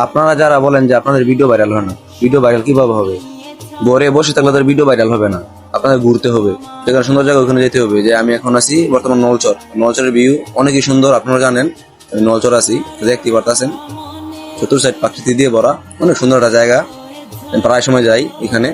আপনারা যারা বলেন যে আপনাদের ভিডিও ভাইরাল হয় না, ভিডিও ভাইরাল কিভাবে হবে? ঘরে বসে থাকলে তাদের ভিডিও ভাইরাল হবে না, আপনাদের ঘুরতে হবে, যেখানে সুন্দর জায়গা ওখানে যেতে হবে। যে আমি এখন আছি বর্তমান নলচর, নলচরের ভিউ অনেকই সুন্দর, আপনারা জানেন। আমি নলচর আছি, দেখতে পারতেছেন চতুর সাইড প্রাকৃতিক দিয়ে ভরা, অনেক সুন্দর একটা জায়গা। আমি প্রায় সময় যাই এখানে।